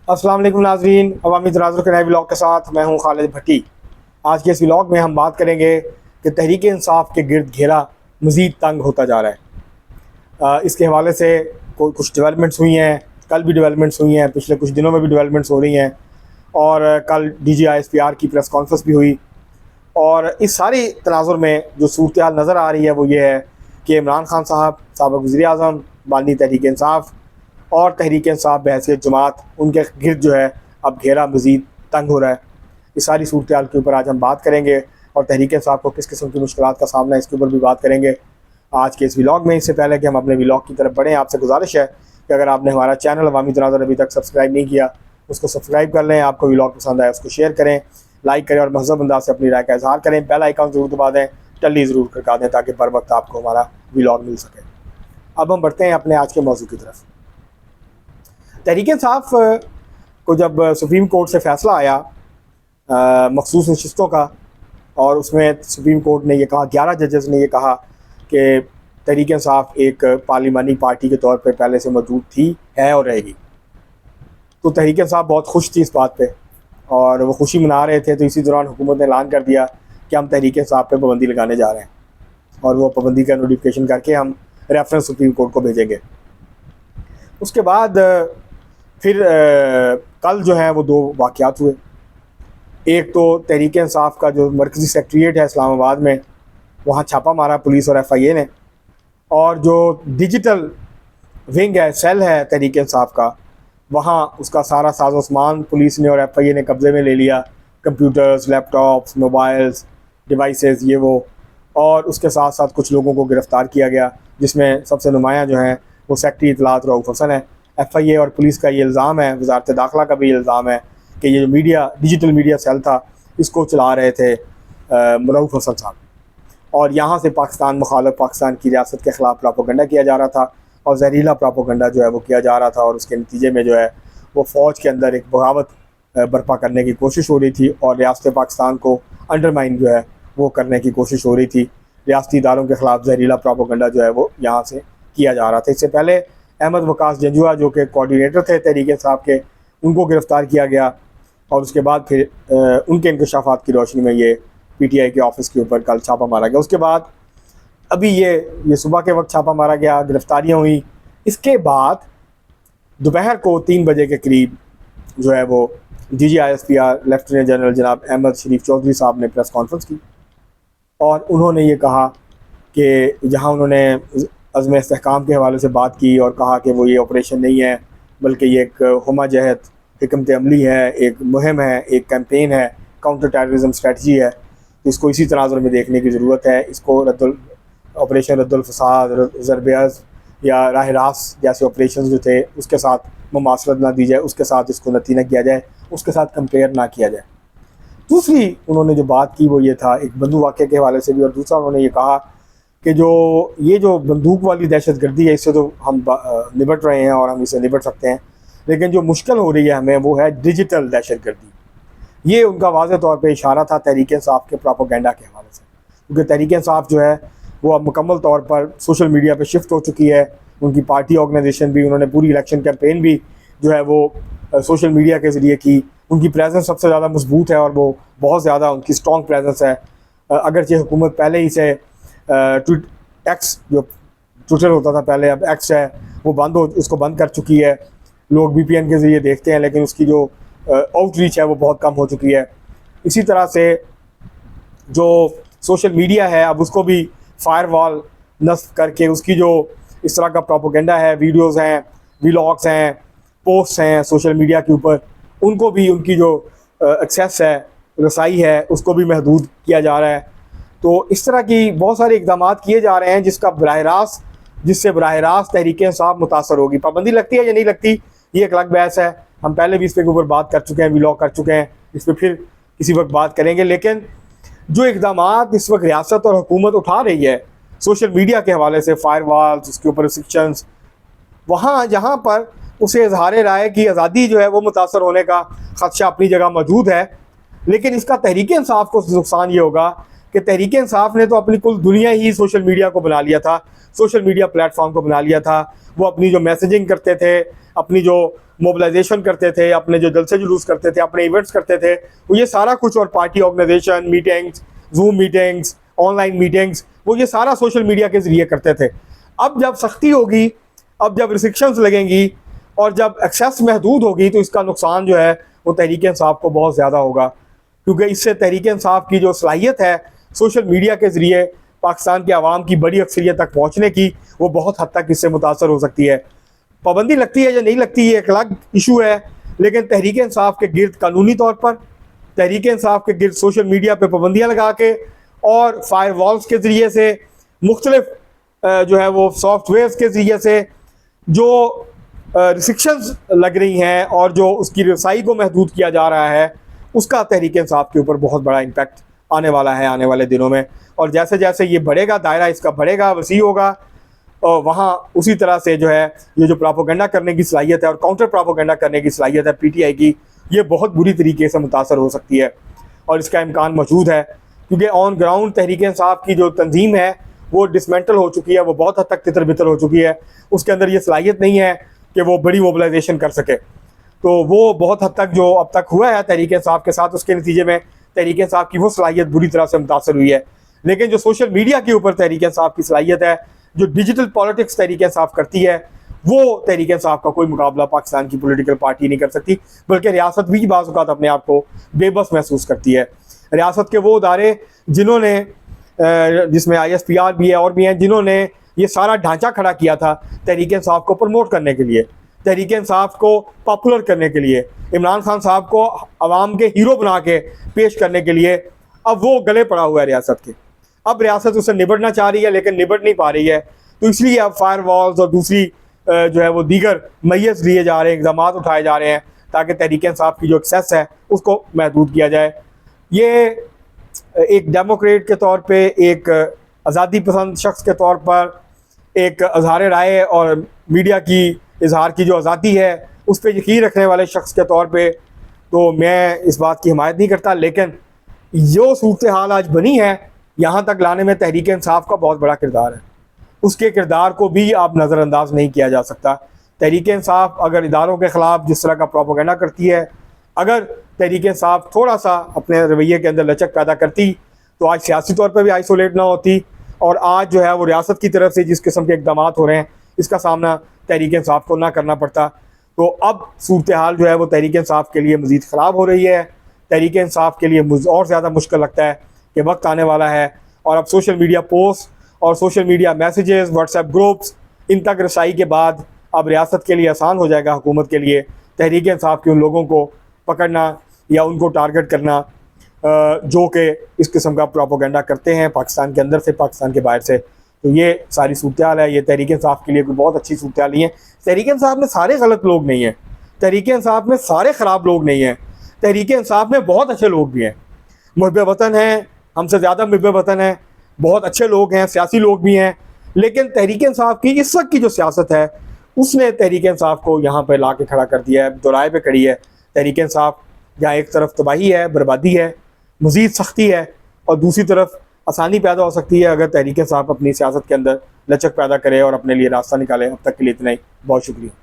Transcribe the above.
अस्सलाम वालेकुम नाज़रीन, अवामी तनाज़ुर के नए व्लॉग के साथ मैं हूं खालिद भट्टी। आज के इस व्लॉग में हम बात करेंगे कि तहरीक इंसाफ के गिर्द घेरा मज़ीद तंग होता जा रहा है। इसके हवाले से कुछ डेवलपमेंट्स हुई हैं, कल भी डेवलपमेंट्स हुई हैं, पिछले कुछ दिनों में भी डेवलपमेंट्स हो रही हैं और कल DGISPR की प्रेस कॉन्फ्रेंस भी हुई। और इस सारी तनाज़ुर में जो सूरत हाल नज़र आ रही है वो ये है कि इमरान खान साहब, साबिक़ वज़ीर आज़म, बानी तहरीक इंसाफ और तहरीक इंसाफ बहैसियत जमात, उनके गिर्द जो है अब घेरा मज़ीद तंग हो रहा है। इस सारी सूरत हाल के ऊपर आज हम बात करेंगे और तहरीक इंसाफ को किस किस्म की मुश्किलात का सामना है इसके ऊपर भी बात करेंगे आज के इस व्लॉग में। इससे पहले कि हम अपने व्लॉग की तरफ बढ़ें, आपसे गुजारिश है कि अगर आपने हमारा चैनल अवामी तनाज़ुर अभी तक सब्सक्राइब नहीं किया उसको सब्सक्राइब कर लें। आपको व्लॉग पसंद आए उसको शेयर करें, लाइक करें और महज़ब अंदाज से अपनी राय का इजहार करें। बेल आइकन ज़रूर दबा दें, टल्ली ज़रूर खड़का दें ताकि बर वक्त आपको हमारा व्लॉग मिल सके। अब हम बढ़ते हैं अपने आज के मौजू की तरफ। तहरीक इंसाफ को जब सुप्रीम कोर्ट से फ़ैसला आया मखसूस नशिस्तों का, और उसमें सुप्रीम कोर्ट ने ये कहा, 11 जजेस ने ये कहा कि तहरीक इंसाफ एक पार्लिमानी पार्टी के तौर पे पहले से मौजूद थी, है और रहेगी। तो तहरीक इंसाफ बहुत खुश थी इस बात पे और वो खुशी मना रहे थे। तो इसी दौरान हुकूमत ने ऐलान कर दिया कि हम तहरीक इंसाफ पे पाबंदी लगाने जा रहे हैं और वो पाबंदी का नोटिफिकेशन करके हम रेफरेंस सुप्रीम कोर्ट को भेजेंगे। उसके बाद फिर कल जो है वो दो वाक़यात हुए। एक तो तहरीक इंसाफ का जो मरकज़ी सेक्रेटेरिएट है इस्लामाबाद में, वहाँ छापा मारा पुलिस और FIA ने, और जो डिजिटल विंग है, सेल है तहरीक इंसाफ का, वहाँ उसका सारा साजो सामान पुलिस ने और FIA ने कब्ज़े में ले लिया। कंप्यूटर्स, लैपटॉप्स, मोबाइल्स, डिवाइसेस, ये वो, और उसके साथ साथ कुछ लोगों को गिरफ़्तार किया गया, जिसमें सबसे नुमायाँ जो हैं वो सेक्रेटरी इत्तलात रऊफ़ हसन है। FIA और पुलिस का ये इल्ज़ाम है, वज़ारत दाखिला का भी ये इल्ज़ाम है कि ये जो डिजिटल मीडिया सेल था इसको चला रहे थे रऊफ़ हसन साहब, और यहाँ से पाकिस्तान मुखालिफ, पाकिस्तान की रियासत के ख़िलाफ़ प्रोपेगेंडा किया जा रहा था और जहरीला प्रोपेगेंडा जो है वो किया जा रहा था। और उसके नतीजे में जो है वो फ़ौज के अंदर एक बगावत बर्पा करने की कोशिश हो रही थी और रियासत पाकिस्तान को अंडरमाइन जो है वो करने की कोशिश हो रही थी। रियासती इदारों के ख़िलाफ़ जहरीला प्रोपेगेंडा जो है वो यहाँ से किया जा रहा था। इससे पहले अहमद वकास जंजुआ जो कि कोऑर्डिनेटर थे तहरीक इंसाफ के, उनको गिरफ़्तार किया गया और उसके बाद फिर उनके इंकशाफात की रोशनी में ये PTI के ऑफिस के ऊपर कल छापा मारा गया। उसके बाद अभी ये सुबह के वक्त छापा मारा गया, गिरफ़्तारियाँ हुई। इसके बाद दोपहर को 3 बजे के करीब जो है वो DGISPR लेफ्टिनेंट जनरल जनाब अहमद शरीफ चौधरी साहब ने प्रेस कॉन्फ्रेंस की और उन्होंने ये कहा कि जहाँ उन्होंने अज़्म इस्तेहकाम के हवाले से बात की और कहा कि वो ये ऑपरेशन नहीं है बल्कि ये एक हुमा जहत हिकमत अमली है, एक मुहिम है, एक कैंपेन है, काउंटर टेररिज्म स्ट्रेटजी है। तो इसको इसी तनाज़ुर में देखने की ज़रूरत है। इसको ऑपरेशन रद्दुल फसाद, ज़रबेज़ या राह रास्त जैसे ऑपरेशन जो थे उसके साथ मुमासलत ना दी जाए, उसके साथ इसको नती न किया जाए, उसके साथ कंपेयर ना किया जाए। दूसरी उन्होंने जो बात की वो ये था, एक बंदूक वाक़े के हवाले से भी, और दूसरा उन्होंने ये कहा कि जो बंदूक वाली दहशत गर्दी है इससे तो हम निपट रहे हैं और हम इससे निपट सकते हैं, लेकिन जो मुश्किल हो रही है हमें वो है डिजिटल दहशत गर्दी। ये उनका वाज़ेह तौर पे इशारा था तहरीक इंसाफ के प्रोपेगेंडा के हवाले से, क्योंकि तहरीक इंसाफ जो है वो अब मुकम्मल तौर पर सोशल मीडिया पे शिफ्ट हो चुकी है। उनकी पार्टी ऑर्गेनाइजेशन भी, उन्होंने पूरी इलेक्शन कैंपेन भी जो है वो सोशल मीडिया के ज़रिए की। उनकी प्रेजेंस सबसे ज़्यादा मजबूत है और वो बहुत ज़्यादा उनकी स्ट्रॉन्ग प्रेजेंस है। अगरचे हुकूमत पहले ही से एक्स जो ट्विटर होता था पहले, अब एक्स है वो उसको बंद कर चुकी है। लोग VPN के ज़रिए देखते हैं लेकिन उसकी जो आउटरीच है वो बहुत कम हो चुकी है। इसी तरह से जो सोशल मीडिया है अब उसको भी फायरवॉल नस्ब करके उसकी जो इस तरह का प्रोपेगेंडा है, वीडियोस हैं, व्लॉग्स हैं, पोस्ट्स हैं सोशल मीडिया के ऊपर, उनको भी उनकी जो एक्सेस है, रसाई है, उसको भी महदूद किया जा रहा है। तो इस तरह की बहुत सारे इक़दाम किए जा रहे हैं जिससे बराह रास्त तहरीक इंसाफ मुतासर होगी। पाबंदी लगती है या नहीं लगती ये एक अलग बहस है, हम पहले भी इस पर ऊपर बात कर चुके हैं, व्लॉग कर चुके हैं, इस पर फिर किसी वक्त बात करेंगे। लेकिन जो इक़दाम इस वक्त रियासत और हुकूमत उठा रही है सोशल मीडिया के हवाले से, फायरवॉल्स, उसके ऊपर रिस्ट्रिक्शंस, वहाँ जहाँ पर उसे इजहार राय की आज़ादी जो है वो मुतासर होने का ख़दशा अपनी जगह मौजूद है, लेकिन इसका तहरीक इंसाफ को नुकसान ये होगा कि तहरीक इंसाफ ने तो अपनी कुल दुनिया ही सोशल मीडिया को बना लिया था, सोशल मीडिया प्लेटफॉर्म को बना लिया था। वो अपनी जो मैसेजिंग करते थे, अपनी जो मोबिलाइजेशन करते थे, अपने जो जलसे जुलूस करते थे, अपने इवेंट्स करते थे, वो ये सारा कुछ, और party organisation, meetings, Zoom meetings, online meetings, वो ये सारा सोशल मीडिया के ज़रिए करते थे। अब जब सख्ती होगी, अब जब रिस्ट्रिक्शंस लगेंगी और जब एक्सेस महदूद होगी, तो इसका नुकसान जो है वो तहरीक इंसाफ को बहुत ज़्यादा होगा, क्योंकि इससे तहरीक इंसाफ की जो सलाहियत है सोशल मीडिया के ज़रिए पाकिस्तान के आवाम की बड़ी अक्सरियत तक पहुँचने की, वो बहुत हद तक इससे मुतासर हो सकती है। पाबंदी लगती है या नहीं लगती, ये एक अलग इशू है, लेकिन तहरीक इंसाफ के गिर्द कानूनी तौर पर, तहरीक इंसाफ के गिर्द सोशल मीडिया पर पाबंदियाँ लगा के और फायर वॉल्स के ज़रिए से, मुख्तलिफ जो है वो सॉफ्टवेयर्स के ज़रिए से जो रिस्ट्रिक्शंस लग रही हैं और जो उसकी रसाई को महदूद किया जा रहा है, उसका तहरीक इंसाफ के ऊपर बहुत बड़ा इम्पैक्ट आने वाला है आने वाले दिनों में। और जैसे जैसे ये बढ़ेगा, दायरा इसका बढ़ेगा, वसी होगा, और वहाँ उसी तरह से जो है ये जो प्रोपेगेंडा करने की सलाहियत है और काउंटर प्रोपेगेंडा करने की सलाहियत है पीटीआई की, ये बहुत बुरी तरीके से मुतासर हो सकती है और इसका इम्कान मौजूद है, क्योंकि ऑन ग्राउंड तहरीक इंसाफ की जो तंजीम है वो डिसमेंटल हो चुकी है, वो बहुत हद तक तितर बितर हो चुकी है। उसके अंदर ये सलाहियत नहीं है कि वो बड़ी मोबिलाइजेशन कर सके। तो वो बहुत हद तक जो अब तक हुआ है तहरीक इंसाफ के साथ, उसके नतीजे में तहरीक इंसाफ की वो सलाहियत बुरी तरह से मुतासर हुई है। लेकिन जो सोशल मीडिया के ऊपर तहरीक इंसाफ की सलाहियत है, जो डिजिटल पॉलिटिक्स तहरीक इंसाफ करती है, वो तहरीक इंसाफ का कोई मुकाबला पाकिस्तान की पॉलिटिकल पार्टी नहीं कर सकती, बल्कि रियासत भी बाज़ औक़ात अपने आप को बेबस महसूस करती है। रियासत के वो इदारे जिन्होंने, जिसमें ISPR भी है और भी हैं, जिन्होंने ये सारा ढांचा खड़ा किया था तहरीक इंसाफ को प्रमोट करने के लिए, तहरीक इंसाफ को पॉपुलर करने के लिए, इमरान खान साहब को अवाम के हीरो बना के पेश करने के लिए, अब वो गले पड़ा हुआ है रियासत के। अब रियासत उससे निबटना चाह रही है लेकिन निबट नहीं पा रही है, तो इसलिए अब फायर वॉल्स और दूसरी जो है वो दीगर मैयस लिए जा रहे हैं, इक़दाम उठाए जा रहे हैं ताकि तहरीक इंसाफ की जो एक्सेस है उसको महदूद किया जाए। ये एक डेमोक्रेट के तौर पे, एक आज़ादी पसंद शख्स के तौर पर, एक इज़हार राय और मीडिया की इजहार की जो आज़ादी है उस पर यकीन रखने वाले शख्स के तौर पे तो मैं इस बात की हिमायत नहीं करता, लेकिन जो सूरत हाल आज बनी है यहाँ तक लाने में तहरीक इंसाफ का बहुत बड़ा किरदार है। उसके किरदार को भी आप नज़रअंदाज नहीं किया जा सकता। तहरीक इंसाफ अगर इदारों के ख़िलाफ़ जिस तरह का प्रोपेगेंडा करती है, अगर तहरीक इंसाफ थोड़ा सा अपने रवैये के अंदर लचक पैदा करती, तो आज सियासी तौर पर भी आइसोलेट ना होती, और आज जो है वो रियासत की तरफ से जिस किस्म के इक़दाम हो रहे हैं इसका सामना तहरीक इंसाफ को ना करना पड़ता। तो अब सूरत हाल जो है वो तहरीक इंसाफ के लिए मज़ीद ख़राब हो रही है। तहरीक इंसाफ के लिए और ज़्यादा मुश्किल लगता है कि वक्त आने वाला है और अब सोशल मीडिया पोस्ट और social media messages, WhatsApp groups, इन तक रसाई के बाद अब रियासत के लिए आसान हो जाएगा, हुकूमत के लिए, तहरीक इंसाफ के उन लोगों को पकड़ना या उनको टारगेट करना जो कि इस किस्म का प्रोपेगेंडा करते हैं पाकिस्तान के अंदर से, पाकिस्तान के बाहर से। तो ये सारी सूरत हाल है। ये तहरीक इंसाफ के लिए कोई बहुत अच्छी सूरत हाल नहीं है। तहरीक इंसाफ में सारे गलत लोग नहीं हैं, तहरीक इंसाफ में सारे ख़राब लोग नहीं हैं, तहरीक इंसाफ में बहुत अच्छे लोग भी हैं, मुहब्बे वतन हैं, हमसे ज़्यादा मुहब्बे वतन हैं, बहुत अच्छे लोग हैं, सियासी लोग भी हैं। लेकिन तहरीक इंसाफ की इस वक्त की जो सियासत है उसने तहरीक इंसाफ को यहाँ पर ला के खड़ा कर दिया है, दोराए पे खड़ी है। तहरीक इंसाफ जहाँ एक तरफ तबाही है, बर्बादी है, मज़ीद सख्ती है, और दूसरी तरफ आसानी पैदा हो सकती है अगर तहरीक इंसाफ अपनी सियासत के अंदर लचक पैदा करे और अपने लिए रास्ता निकाले। अब तक के लिए इतना ही, बहुत शुक्रिया।